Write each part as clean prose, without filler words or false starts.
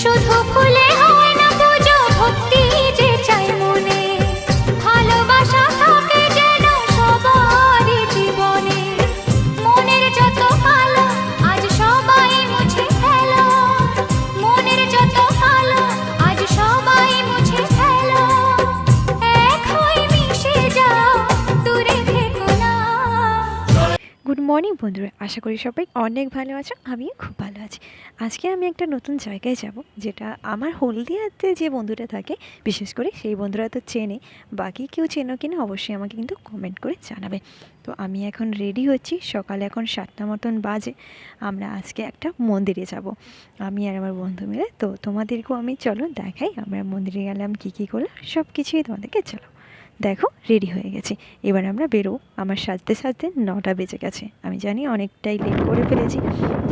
শুধু ফুলে হয় না পুজো, ভক্তি যে চাই মনে, ভালোবাসা থাকে যেন সবারই জীবনে। মনের যত কালো আজ সবাই মুছে ফেলো, মনের যত কালো আজ সবাই মুছে ফেলো। এক হয়ে মিশে যাও, দূরে থেকো না। গুড মর্নিং বন্ধুরা, আশা করি সবাই অনেক ভালো আছো, আমিও খুব ভালো আছি। আজকে আমি একটা নতুন জায়গায় যাব, যেটা আমার হলদিয়াতে যে বন্ধুরা থাকে বিশেষ করে সেই বন্ধুরা তো চেনে, বাকি কেউ চেনো কিনা অবশ্যই আমাকে কিন্তু কমেন্ট করে জানাবে। তো আমি এখন রেডি হচ্ছি, সকালে এখন 7টা মতন বাজে। আমরা আজকে একটা মন্দিরে যাব, আমি আর আমার বন্ধু মিলে। তো তোমাদেরকেও আমি চলো দেখাই আমরা মন্দিরে গেলাম কী কী করলাম, সব কিছুই তোমাদেরকে চলো দেখো। রেডি হয়ে গেছি, এবার আমরা বেরো। আমার সাজতে সাজতে 9টা বেজে গেছে। আমি জানি অনেকটাই লেট করে ফেলেছি,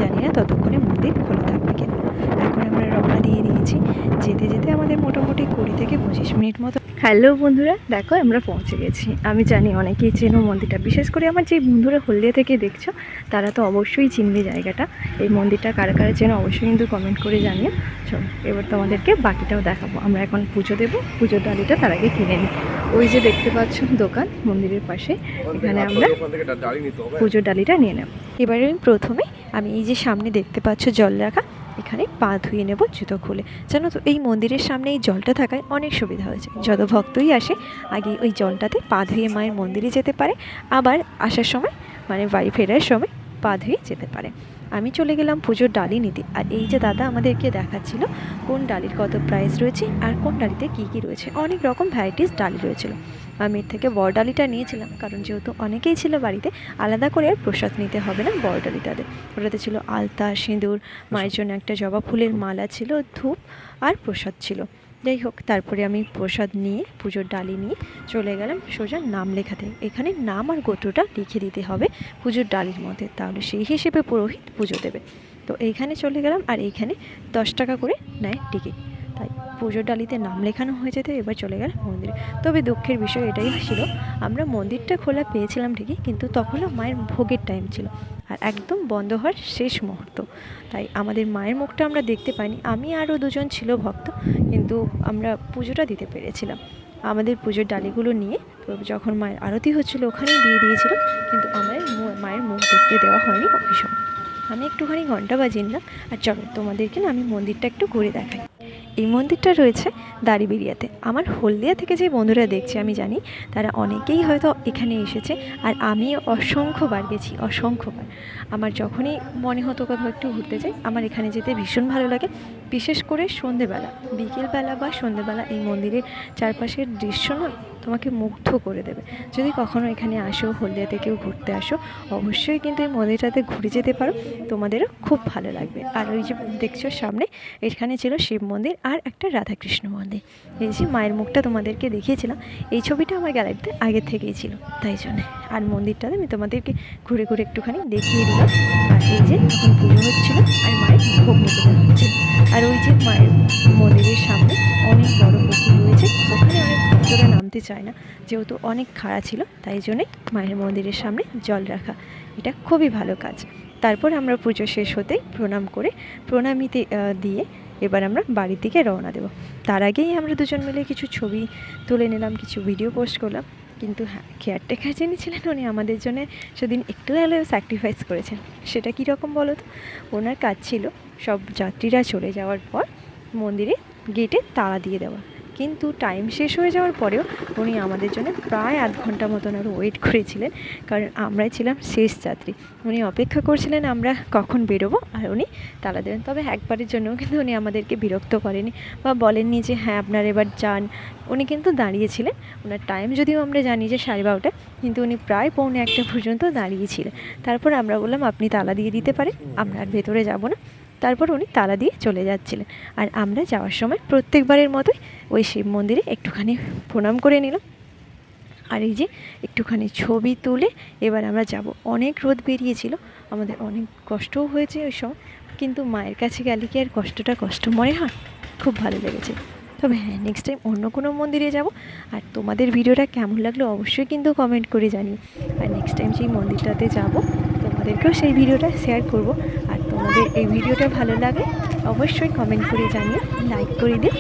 জানি না ততক্ষণে মন্দির খোলা থাকবে কিনা। এখন আমরা রওনা দিয়ে দিয়েছি, যেতে যেতে আমাদের মোটামুটি 20 থেকে 25 মিনিট মতো। হ্যালো বন্ধুরা, দেখো আমরা পৌঁছে গেছি। আমি জানি অনেকেই চেনো মন্দিরটা, বিশেষ করে আমার যে বন্ধুরা হলদিয়া থেকে দেখছো তারা তো অবশ্যই চিনবে জায়গাটা। এই মন্দিরটা কারা কারা চেনো অবশ্যই কিন্তু কমেন্ট করে জানিও। চলো এবার তোমাদেরকে বাকিটাও দেখাবো। আমরা এখন পুজো দেবো, পুজোর ডালিটা তার আগে কিনে নিই। ওই যে দেখতে পাচ্ছ দোকান মন্দিরের পাশে, এখানে আমরা পুজোর ডালিটা নিয়ে নেব। এবারে প্রথমে আমি এই যে সামনে দেখতে পাচ্ছ জল রাখা, এখানে পা ধুয়ে নেব জুতো খুলে। জানো তো এই মন্দিরের সামনে এই জলটা থাকায় অনেক সুবিধা হয়েছে। যত ভক্তই আসে আগে ওই জলটাতে পা ধুয়ে মায়ের মন্দিরে যেতে পারে, আবার আসার সময় মানে বাড়ি ফেরার সময় পা ধুয়ে যেতে পারে। আমি চলে গেলাম পুজোর ডালি নিতে, আর এই যে দাদা আমাদেরকে দেখাচ্ছিল কোন ডালির কত প্রাইস রয়েছে আর কোন ডালিতে কী কী রয়েছে। অনেক রকম ভ্যারাইটিস ডালি রয়েছিল। আমি এর থেকে বড় ডালিটা নিয়েছিলাম, কারণ যেহেতু অনেকেই ছিল বাড়িতে, আলাদা করে আর প্রসাদ নিতে হবে না বড় ডালিটাতে। ওটাতে ছিল আলতা, সিঁদুর, মায়ের জন্য একটা জবা ফুলের মালা ছিল, ধূপ আর প্রসাদ ছিল। যাই হোক, তারপরে আমি প্রসাদ নিয়ে পুজোর ডালি নিয়ে চলে গেলাম সোজা নাম লেখাতে। এখানে নাম আর গোত্রটা লিখে দিতে হবে পুজোর ডালির মধ্যে, তাহলে সেই হিসেবে পুরোহিত পুজো দেবে। তো এইখানে চলে গেলাম, আর এইখানে 10 টাকা করে নেয় টিকিট। তাই পুজোর ডালিতে নাম লেখানো হয়ে যেতে এবার চলে গেলাম মন্দিরে। তবে দুঃখের বিষয় এটাই ছিল, আমরা মন্দিরটা খোলা পেয়েছিলাম ঠিকই, কিন্তু তখনও মায়ের ভোগের টাইম ছিল আর একদম বন্ধ হওয়ার শেষ মুহূর্ত। তাই আমাদের মায়ের মুখটা আমরা দেখতে পাইনি। আমি আরও দুজন ছিল ভক্ত, কিন্তু আমরা পুজোটা দিতে পেরেছিলাম। আমাদের পুজোর ডালিগুলো নিয়ে তো যখন মায়ের আরতি হচ্ছিলো ওখানেই দিয়ে দিয়েছিল, কিন্তু আমার মায়ের মুখ দেখতে দেওয়া হয়নি ওই সময়। আমি একটুখানি ঘন্টা বাজিয়ে নিলাম। আর চলো তোমাদেরকে না আমি মন্দিরটা একটু ঘুরে দেখাই। এই মন্দিরটা রয়েছে দাঁড়িবেড়িয়াতে। আমার হলদিয়া থেকে যে বন্ধুরা দেখছে আমি জানি তারা অনেকেই হয়তো এখানে এসেছে, আর আমি অসংখ্যবার গেছি, অসংখ্যবার। আমার যখনই মনে হতো কোথাও একটু ঘুরতে যাই, আমার এখানে যেতে ভীষণ ভালো লাগে। বিশেষ করে সন্ধেবেলা, বিকেলবেলা বা সন্ধেবেলা এই মন্দিরের চারপাশের দৃশ্য না তোমাকে মুগ্ধ করে দেবে। যদি কখনো এখানে আসো, হলদিয়াতে কেউ ঘুরতে আসো, অবশ্যই কিন্তু এই মন্দিরটাতে ঘুরে যেতে পারো, তোমাদেরও খুব ভালো লাগবে। আর ওই যে দেখছো সামনে, এখানে ছিল শিব মন্দির আর একটা রাধাকৃষ্ণ মন্দির। এই যে মায়ের মুখটা তোমাদেরকে দেখিয়েছিলাম, এই ছবিটা আমার গ্যালারিতে আগে থেকেই ছিল, তাই জন্যে। আর মন্দিরটাতে আমি তোমাদেরকে ঘুরে ঘুরে একটুখানি দেখিয়ে দিলাম। আর এই যে তখন পুজো হচ্ছিলো আর মায়ের ভোগ নিবেদন হচ্ছিল। আর ওই যে মায়ের মন্দিরের সামনে অনেক বড় পুকুর রয়েছে, ওখানে অনেক ভক্তরা নামতে চায় না, যেহেতু অনেক খাড়া ছিল, তাই জন্যে মায়ের মন্দিরের সামনে জল রাখা, এটা খুবই ভালো কাজ। তারপর আমরা পুজো শেষ হতেই প্রণাম করে প্রণামীতে দিয়ে এবার আমরা বাড়ির দিকে রওনা দেব। তার আগেই আমরা দুজন মিলে কিছু ছবি তুলে নিলাম, কিছু ভিডিও পোস্ট করলাম। কিন্তু হ্যাঁ, কেয়ারটেকার যিনি ছিলেন উনি আমাদের জন্য সেদিন একটু হলেও স্যাক্রিফাইস করেছেন। সেটা কীরকম বলো তো, ওনার কাজ ছিল সব যাত্রীরা চলে যাওয়ার পর মন্দিরে গেটে তালা দিয়ে দেওয়া, কিন্তু টাইম শেষ হয়ে যাওয়ার পরেও উনি আমাদের জন্য প্রায় আধ ঘন্টা মতন আরও ওয়েট করেছিলেন, কারণ আমরাই ছিলাম শেষ যাত্রী। উনি অপেক্ষা করছিলেন আমরা কখন বেরোবো আর উনি তালা দেবেন। তবে একবারের জন্যও কিন্তু উনি আমাদেরকে বিরক্ত করেনি বা বলেননি যে হ্যাঁ আপনার এবার যান। উনি কিন্তু দাঁড়িয়েছিলেন, ওনার টাইম যদিও আমরা জানি যে 12:30, কিন্তু উনি প্রায় 1:45 পর্যন্ত দাঁড়িয়েছিলেন। তারপর আমরা বললাম আপনি তালা দিয়ে দিতে পারেন, আমরা আর ভেতরে যাব না। তারপর উনি তালা দিয়ে চলে যাচ্ছিলেন, আর আমরা যাওয়ার সময় প্রত্যেকবারের মতোই ওই শিব মন্দিরে একটুখানি প্রণাম করে নিলাম। আর এই যে একটুখানি ছবি তুলে এবার আমরা যাব। অনেক রোদ বেরিয়েছিল, আমাদের অনেক কষ্টও হয়েছে ওই সময়, কিন্তু মায়ের কাছে গেলে কি আর কষ্টটা কষ্ট মনে হয়? খুব ভালো লেগেছে। তবে হ্যাঁ, নেক্সট টাইম অন্য কোনো মন্দিরে যাব। আর তোমাদের ভিডিওটা কেমন লাগলো অবশ্যই কিন্তু কমেন্ট করে জানিও। আর নেক্সট টাইম যেই মন্দিরটাতে যাব তোমাদেরকেও সেই ভিডিওটা শেয়ার করব। আর তোমাদের এই ভিডিওটা ভালো লাগে অবশ্যই কমেন্ট করে জানিও, লাইক করে দিও।